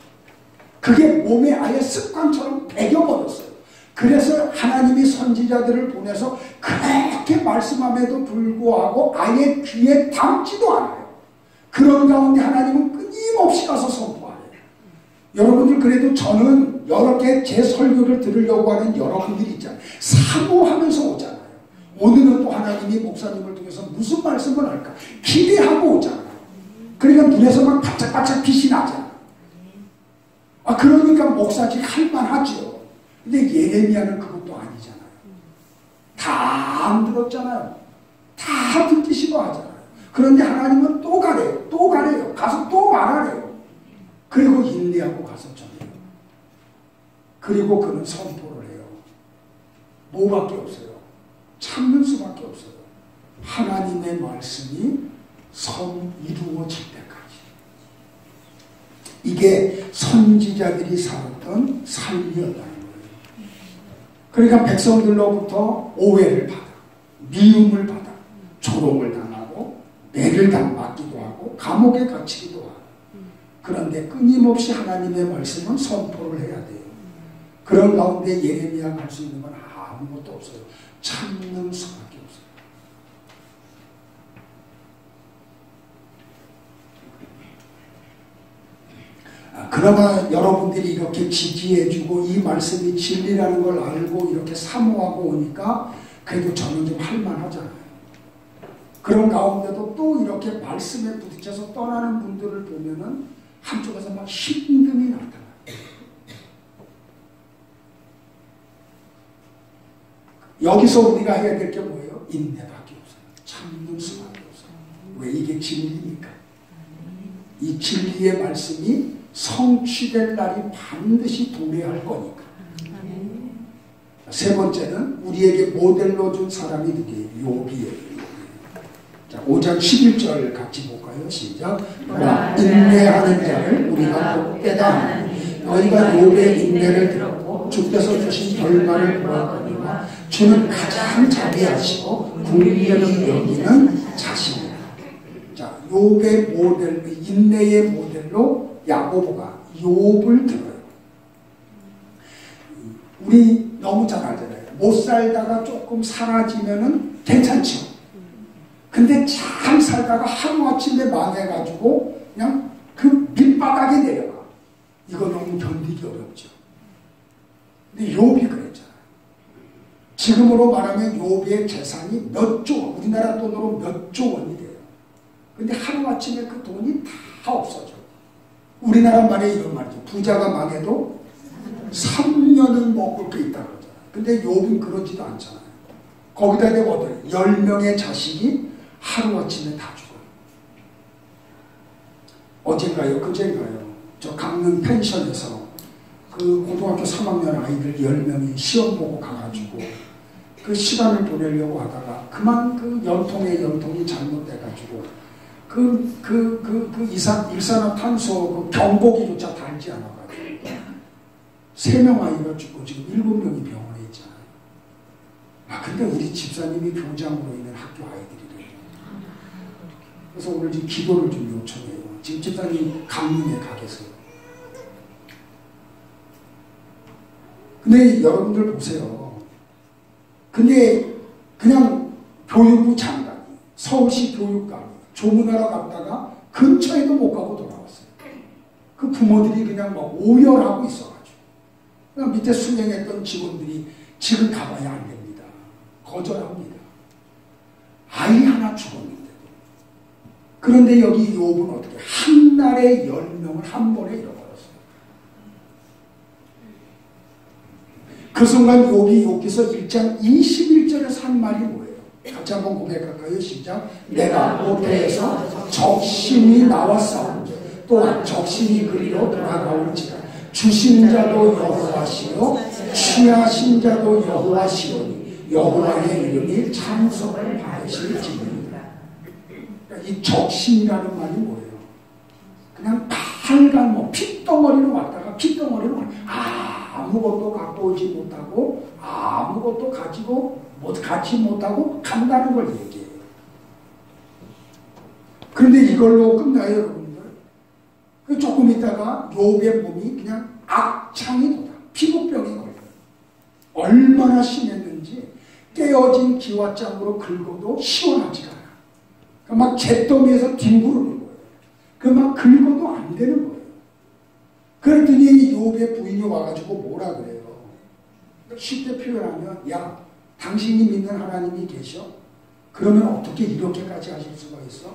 그게 몸에 아예 습관처럼 배겨버렸어요. 그래서 하나님이 선지자들을 보내서 그렇게 말씀함에도 불구하고 아예 귀에 담지도 않아요. 그런 가운데 하나님은 끊임없이 가서 선포하래요. 여러분들, 그래도 저는 여러 개 제 설교를 들으려고 하는 여러분들이 있잖아요. 사모하면서 오잖아요. 오늘은 또 하나님이 목사님을 통해서 무슨 말씀을 할까 기대하고 오잖아요. 그러니까 눈에서 막 바짝바짝 빛이 나잖아요. 아, 그러니까 목사직 할만하죠. 근데 예레미야는 그것도 아니잖아요. 다 안 들었잖아요. 다 듣기 싫어하잖아요. 그런데 하나님은 또 가래요. 또 가래요. 가서 또 말하래요. 그리고 인내하고 가서 전해요. 그리고 그는 선포를 해요. 뭐밖에 없어요. 참는 수밖에 없어요. 하나님의 말씀이 이루어질 때까지. 이게 선지자들이 살았던 삶이었다는 거예요. 그러니까 백성들로부터 오해를 받아, 미움을 받아, 조롱을 당하고 매를 맞기도 하고 감옥에 갇히기도 하고. 그런데 끊임없이 하나님의 말씀은 선포를 해야 돼요. 그런 가운데 예레미야가 할 수 있는 건 아무것도 없어요. 참는 수밖에 없어요. 그러나 여러분들이 이렇게 지지해주고 이 말씀이 진리라는 걸 알고 이렇게 사모하고 오니까 그래도 저는 좀 할만하잖아요. 그런 가운데도 또 이렇게 말씀에 부딪혀서 떠나는 분들을 보면은 한쪽에서 막 힘듦이 나타나요. 여기서 우리가 해야 될 게 뭐예요? 인내밖에 없어요. 참는 수밖에 없어요. 왜? 이게 진리니까. 이 진리의 말씀이 성취될 날이 반드시 도래할 거니까. 세 번째는 우리에게 모델로 준 사람이 누구예요? 욥이에요. 자, 5장 11절 같이 볼까요? 시작. 인내하는 자를 우리가 복되다 하나니 너희가 욥의 인내를 들었고 주께서 주신 결과를 보았거니와 주는 가장 자비하시고 궁핍히 여기는 자신이라. 자, 욥의 모델, 인내의 모델로 야고보가 욥을 들어요. 우리 너무 잘 알잖아요. 못 살다가 조금 사라지면은 괜찮죠. 근데 잘 살다가 하루아침에 망해가지고 그냥 그 밑바닥에 내려가. 이거 너무 견디기 어렵죠. 근데 욥이 그랬잖아요. 지금으로 말하면 욥의 재산이 몇 조, 우리나라 돈으로 몇 조 원이 돼요. 근데 하루아침에 그 돈이 다 없어져. 우리나라 말에 이런 말이죠. 부자가 망해도 3년은 먹을 게 있다고 그러잖아요. 근데 욥은 그러지도 않잖아요. 거기다 내가 어때요? 10명의 자식이 하루아침에 다 죽어요. 어젠가요? 그젠가요? 저 강릉 펜션에서 그 고등학교 3학년 아이들 10명이 시험 보고 가가지고 그 시간을 보내려고 하다가 그만 그 연통이 잘못돼가지고 일산화탄소 그 경보기조차 달지 않아가지고 3명 아이가 죽고 지금 7명이 병원에 있잖아요. 근데 우리 집사님이 교장으로 있는 학교 아이들이래요. 그래서 오늘 지금 기도를 좀 요청해요. 지금 집사님 강릉에 가 계세요. 근데 여러분들 보세요. 근데 그냥 교육부 장관이 서울시 교육감이 조문하러 갔다가 근처에도 못 가고 돌아왔어요. 그 부모들이 그냥 막 오열하고 있어가지고 그냥 밑에 수행했던 직원들이 지금 가봐야 안 됩니다. 거절합니다. 아이 하나 죽었는데도. 그런데 여기 욥은 어떻게 한 날에 10명을 한 번에 잃어버렸어요. 그 순간 욥이 욥기서 1장 21절에서 한 말이 뭐예요? 같이 한번 고백할까요? 시작. 내가 모태에서 적신이 나왔사온즉 또한 적신이 그리로 돌아가올지라. 주신 자도 여호와시요 취하신 자도 여호와시오니 여호와의 이름이 찬송을 받으실지니라. 이 적신이라는 말이 뭐예요? 그냥 빨간 뭐 핏덩어리로 왔다가 핏덩어리로 아무것도 갖고 오지 못하고 아무것도 갖지 못하고 간다는 걸 얘기해요. 그런데 이걸로 끝나요, 여러분들? 조금 있다가 욥의 몸이 그냥 악창이 돋아. 피부병이 걸려요. 얼마나 심했는지 깨어진 기와장으로 긁어도 시원하지가 않아. 막 잿더미에서 뒹구르는 거예요. 막 긁어도 안 되는 거예요. 그랬더니 욥의 부인이 와가지고 뭐라 그래요? 쉽게 표현하면 야, 당신이 믿는 하나님이 계셔? 그러면 어떻게 이렇게까지 하실 수가 있어?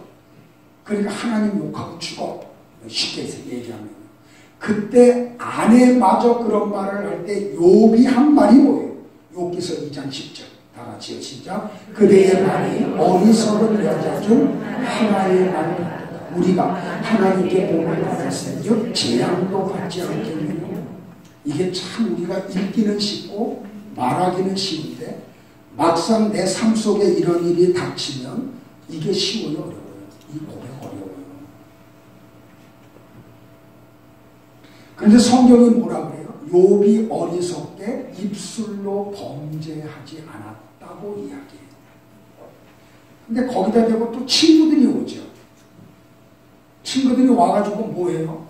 그러니까 하나님 욕하고 죽어. 쉽게 얘기하면. 그때 아내마저 그런 말을 할 때 욥이 한 말이 뭐예요? 욥기서 2장 10절. 다 같이요. 시작. 그대의 말이 어리석은 여자 중 하나의 말을 받았다. 우리가 하나님께 복을 받았으니 재앙도 받지 않겠느냐. 이게 참 우리가 읽기는 쉽고 말하기는 쉬운데 막상 내 삶 속에 이런 일이 닥치면 이게 쉬워요, 어려워요? 이 고백 어려워요. 그런데 성경이 뭐라 그래요? 욥이 어리석게 입술로 범죄하지 않았다고 이야기해요. 근데 거기다 대고 또 친구들이 오죠. 친구들이 와가지고 뭐해요?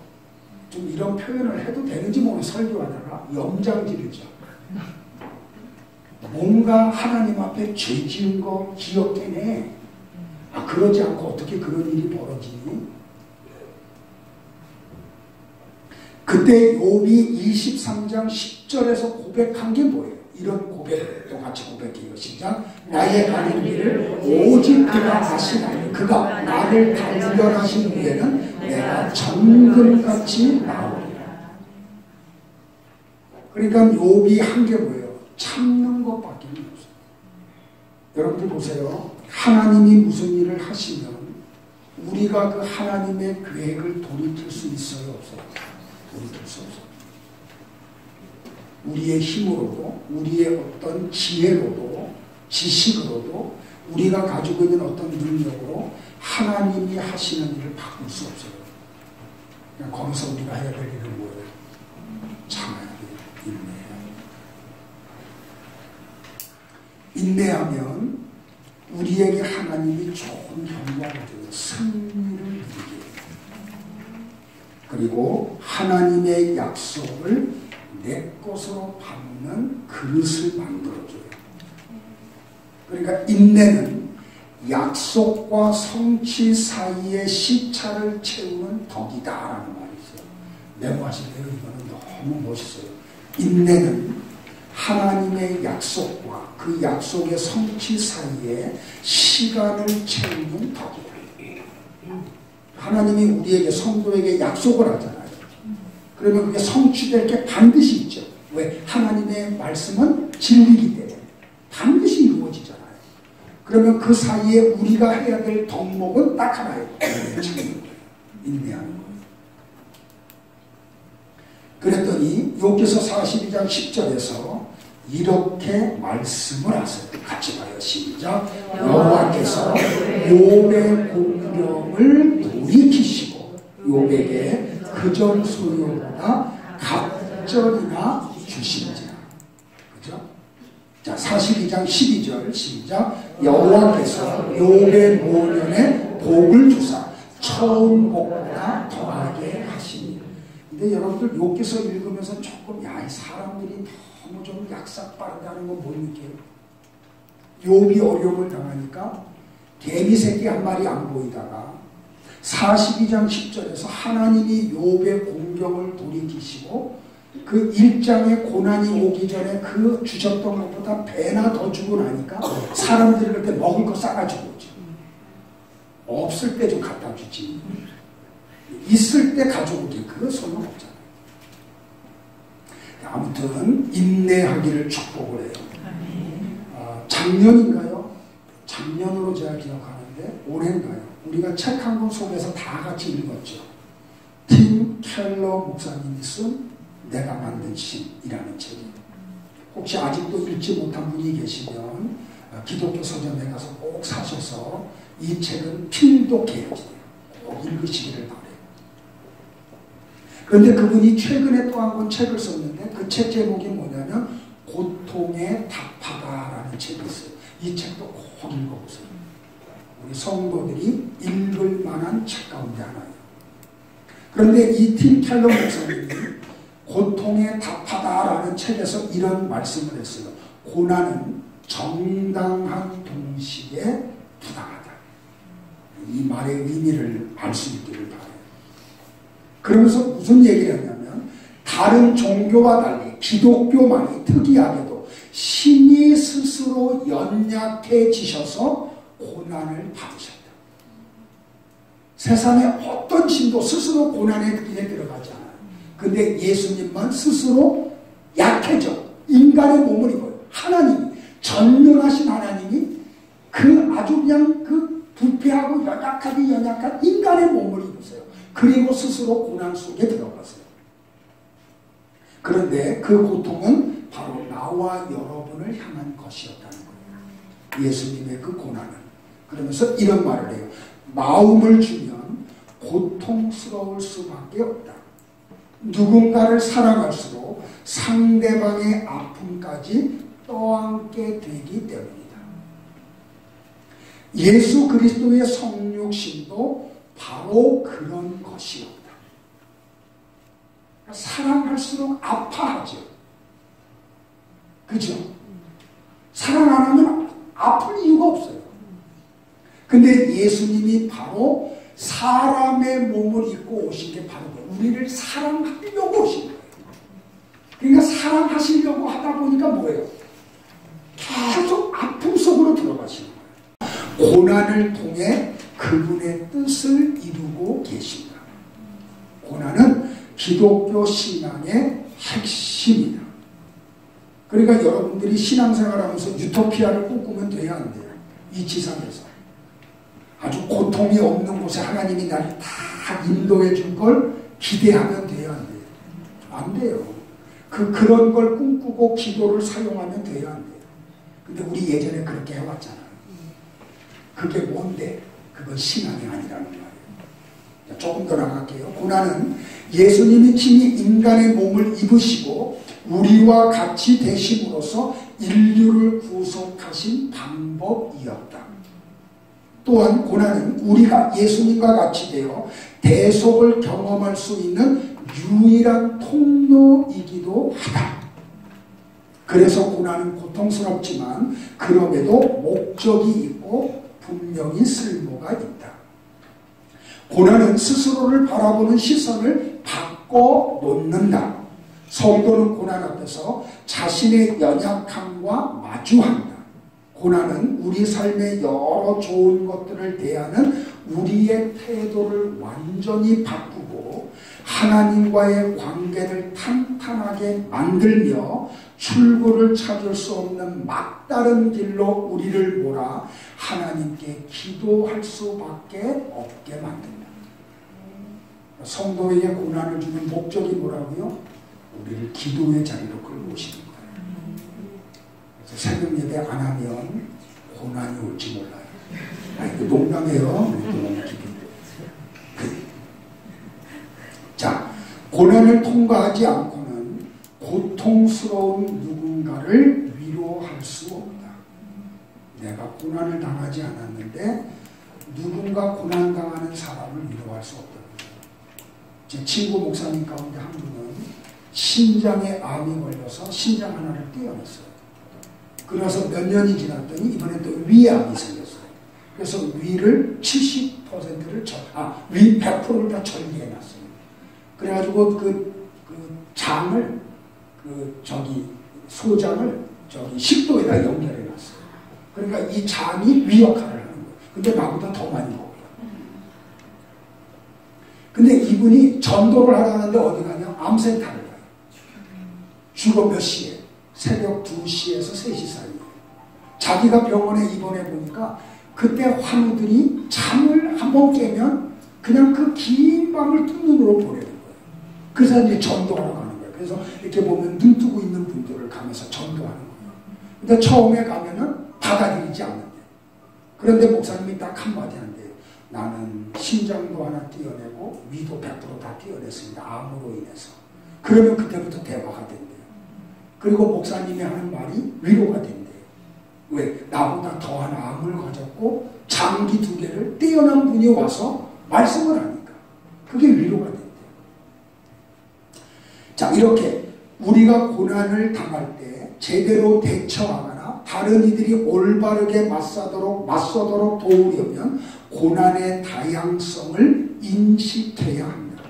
좀 이런 표현을 해도 되는지 모르는 설교하다가 염장지르죠. 뭔가 하나님 앞에 죄 지은 거 기억되네. 그러지 않고 어떻게 그런 일이 벌어지니? 그때 욥이 23장 10절에서 고백한 게 뭐예요? 이런 고백도 같이 고백해요. 시작. 나의 가는 길을 오직 그가 아시나니 그가 나를 발견하신 후에는 내가 정금같이 나오리라. 그러니까 욥이 한 게 뭐예요? 참는 것밖에 없어요. 여러분들 보세요. 하나님이 무슨 일을 하시면 우리가 그 하나님의 계획을 돌이킬 수 있어요, 없어요? 돌이킬 수 없어요. 우리의 힘으로도, 우리의 어떤 지혜로도, 지식으로도, 우리가 가지고 있는 어떤 능력으로 하나님이 하시는 일을 바꿀 수 없어요. 그냥 거기서 우리가 해야 될 일은 뭐예요? 참아야 돼요. 인내하면 우리에게 하나님이 좋은 결과를 줘요. 승리를 누리게 해요. 그리고 하나님의 약속을 내 것으로 받는 그릇을 만들어줘요. 그러니까 인내는 약속과 성취 사이의 시차를 채우는 덕이다라는 말이 있어요. 메모하실 때 이거는 너무 멋있어요. 인내는 하나님의 약속과 그 약속의 성취 사이에 시간을 채우는 덕이다. 하나님이 우리에게 성도에게 약속을 하잖아요. 그러면 그게 성취될 게 반드시 있죠. 왜? 하나님의 말씀은 진리이기 때문에 반드시 이루어지잖아요. 그러면 그 사이에 우리가 해야 될 덕목은 딱 하나예요. 인내하는 거예요. 그랬더니 욥기서 42장 10절에서 이렇게 말씀을 하세요. 같이 봐요. 시작. 여호와께서 욥의 공경을 돌이키시고 욥에게 그전 소요보다 갑절이나 주시는지라. 그죠? 자, 42장 12절 시작. 여호와께서 욥의 모년에 복을 주사 처음 복보다 더하게 하시니. 근데 여러분들 욥기서 읽으면서 조금 이 사람들이 너무 좀 약삭빠르다는 거 못 느껴요? 욥이 어려움을 당하니까 개미 새끼 한 마리 안 보이다가 42장 10절에서 하나님이 욥의 공경을 돌이키시고 그 1장의 고난이 오기 전에 그 주셨던 것보다 배나 더 주고 나니까 사람들이 그때 먹을 거 싸가지고 오죠. 없을 때 좀 갖다 주지. 있을 때 가져오기 그거 소용없잖아요. 아무튼 인내하기를 축복을 해요. 작년인가요? 작년으로 제가 기억하는데 올해인가요? 우리가 책 한 권 속에서 다 같이 읽었죠. 팀 켈러 목사님이 쓴 내가 만든 신이라는 책이. 혹시 아직도 읽지 못한 분이 계시면 기독교 서점에 가서 꼭 사셔서 이 책은 필독해야지 돼요. 꼭 읽으시기를 바래요. 그런데 그분이 최근에 또 한 권 책을 썼는데 그 책 제목이 뭐냐면 고통에 답하다라는 책이 있어요. 이 책도 꼭 읽어보세요. 우리 성도들이 읽을 만한 책 가운데 하나예요. 그런데 이 팀 켈러 목사님이 고통에 답하다라는 책에서 이런 말씀을 했어요. 고난은 정당한 동시에 부당하다. 이 말의 의미를 알 수 있기를 바라요. 그러면서 무슨 얘기를 했냐면 다른 종교와 달리 기독교만이 특이하게도 신이 스스로 연약해지셔서 고난을 받으셨다. 세상에 어떤 신도 스스로 고난의 길에 들어가지 않아요. 근데 예수님만 스스로 약해져 인간의 몸을 입어요. 하나님이 전능하신 하나님이 그 아주 그냥 그 부패하고 연약하게 연약한 인간의 몸을 입으세요. 그리고 스스로 고난 속에 들어갔어요. 그런데 그 고통은 바로 나와 여러분을 향한 것이었다는 거예요. 예수님의 그 고난은. 그러면서 이런 말을 해요. 마음을 주면 고통스러울 수밖에 없다. 누군가를 사랑할수록 상대방의 아픔까지 떠안게 되기 때문이다. 예수 그리스도의 성육신도 바로 그런 것이었다. 사랑할수록 아파하죠. 그죠? 사랑 안 하면 아플 이유가 없어요. 근데 예수님이 바로 사람의 몸을 입고 오신 게 바로 우리를 사랑하려고 오신 거예요. 그러니까 사랑하시려고 하다 보니까 뭐예요? 계속 아픔 속으로 들어가시는 거예요. 고난을 통해 그분의 뜻을 이루고 계십니다. 고난은 기독교 신앙의 핵심이다. 그러니까 여러분들이 신앙생활하면서 유토피아를 꿈꾸면 돼야 안 돼요. 이 지상에서. 아주 고통이 없는 곳에 하나님이 나를 다 인도해 줄 걸 기대하면 돼요, 안 돼요? 안 돼요. 그런 걸 꿈꾸고 기도를 사용하면 돼요, 안 돼요? 근데 우리 예전에 그렇게 해왔잖아요. 그게 뭔데? 그건 신앙이 아니라는 말이에요. 조금 더 나갈게요. 고난은 예수님이 친히 인간의 몸을 입으시고 우리와 같이 되심으로써 인류를 구속하신 방법이었다. 또한 고난은 우리가 예수님과 같이 되어 대속을 경험할 수 있는 유일한 통로이기도 하다. 그래서 고난은 고통스럽지만 그럼에도 목적이 있고 분명히 쓸모가 있다. 고난은 스스로를 바라보는 시선을 바꿔놓는다. 성도는 고난 앞에서 자신의 연약함과 마주한다. 고난은 우리 삶의 여러 좋은 것들을 대하는 우리의 태도를 완전히 바꾸고 하나님과의 관계를 탄탄하게 만들며 출구를 찾을 수 없는 막다른 길로 우리를 몰아 하나님께 기도할 수밖에 없게 만든다. 성도에게 고난을 주는 목적이 뭐라고요? 우리를 기도의 자리로 끌고 오시는 거예요. 그래서 새벽 예배 안 하면 고난이 올지 몰라요. 이거 농담이에요. 자, 고난을 통과하지 않고는 고통스러운 누군가를 위로할 수 없다. 내가 고난을 당하지 않았는데 누군가 고난당하는 사람을 위로할 수 없다. 제 친구 목사님 가운데 한 분은 신장에 암이 걸려서 신장 하나를 떼어냈어요. 그래서 몇 년이 지났더니 이번에 또 위암이 생겼어요. 그래서 위를 70%를 위 100%를 다 절개해놨어요. 그래가지고 그 장을 소장을 식도에다 연결해놨어요. 그러니까 이 장이 위 역할을 하는 거예요. 근데 나보다 더 많이 먹어요. 근데 이분이 전도를 하라는데 어디 가냐? 암센터를 가요. 주로 몇 시에? 새벽 2시에서 3시 사이에. 자기가 병원에 입원해 보니까 그때 환우들이 잠을 한번 깨면 그냥 그 긴 밤을 뜬 눈으로 보내는 거예요. 그래서 이제 전도하러 가는 거예요. 그래서 이렇게 보면 눈 뜨고 있는 분들을 가면서 전도하는 거예요. 근데 처음에 가면은 받아들이지 않는데. 그런데 목사님이 딱 한마디 한대요. 나는 신장도 하나 띄어내고 위도 100% 다 띄어냈습니다. 암으로 인해서. 그러면 그때부터 대화가 된대요. 그리고 목사님이 하는 말이 위로가 된대요. 왜? 나보다 더한 암을 가졌고 장기 2개를 떼어난 분이 와서 말씀을 하니까 그게 위로가 된대요. 자, 이렇게 우리가 고난을 당할 때 제대로 대처하거나 다른 이들이 올바르게 맞서도록 도우려면 고난의 다양성을 인식해야 합니다.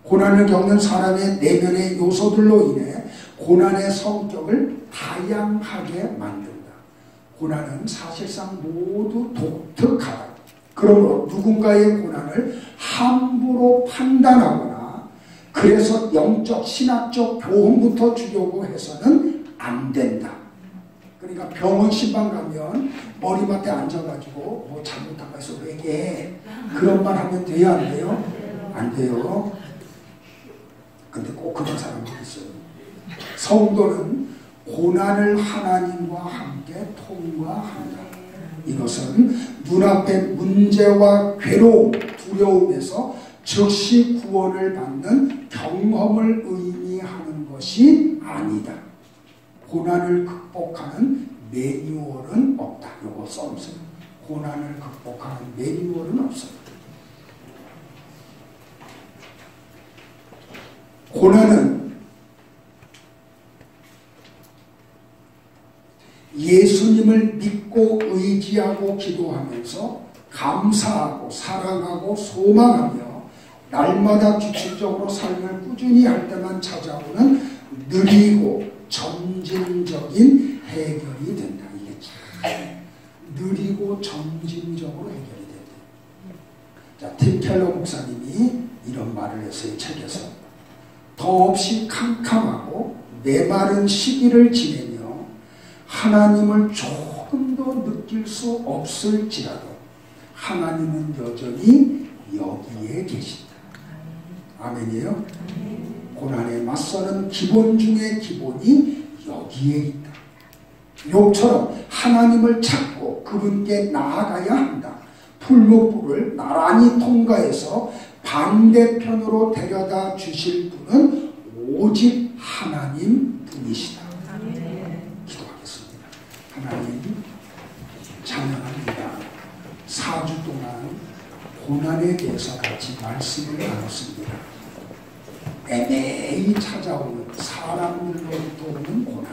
고난을 겪는 사람의 내면의 요소들로 인해 고난의 성격을 다양하게 만든다. 고난은 사실상 모두 독특하다. 그러므로 누군가의 고난을 함부로 판단하거나 그래서 영적, 신학적 교훈부터 주려고 해서는 안 된다. 그러니까 병원 신방 가면 머리맡에 앉아가지고 뭐 잘못한 거 해서 왜게 그런 말 하면 돼요, 안 돼요? 안 돼요. 근데 꼭 그런 사람들이 있어요. 성도는 고난을 하나님과 함께 통과한다. 이것은 눈앞의 문제와 괴로움, 두려움에서 즉시 구원을 받는 경험을 의미하는 것이 아니다. 고난을 극복하는 매뉴얼은 없다. 이거 써주세요. 고난을 극복하는 매뉴얼은 없어요. 고난은 예수님을 믿고 의지하고 기도하면서 감사하고 사랑하고 소망하며 날마다 규칙적으로 삶을 꾸준히 할 때만 찾아오는 느리고 점진적인 해결이 된다. 이게 참 느리고 점진적으로 해결이 된다. 자, 팀 켈러 목사님이 이런 말을 했어요. 책에서. 더없이 캄캄하고 메마른 시기를 지내며 하나님을 조금 더 느낄 수 없을지라도 하나님은 여전히 여기에 계신다. 아멘이에요? 고난에 맞서는 기본 중에 기본이 여기에 있다. 욥처럼 하나님을 찾고 그분께 나아가야 한다. 풀무불을 나란히 통과해서 반대편으로 데려다 주실 분은 오직 하나님 분이시다. 기도하겠습니다. 하나님 찬양합니다. 4주 동안 고난에 대해서 같이 말씀을 나눴습니다. 애매히 찾아오는 사람들로부터 오는 고난,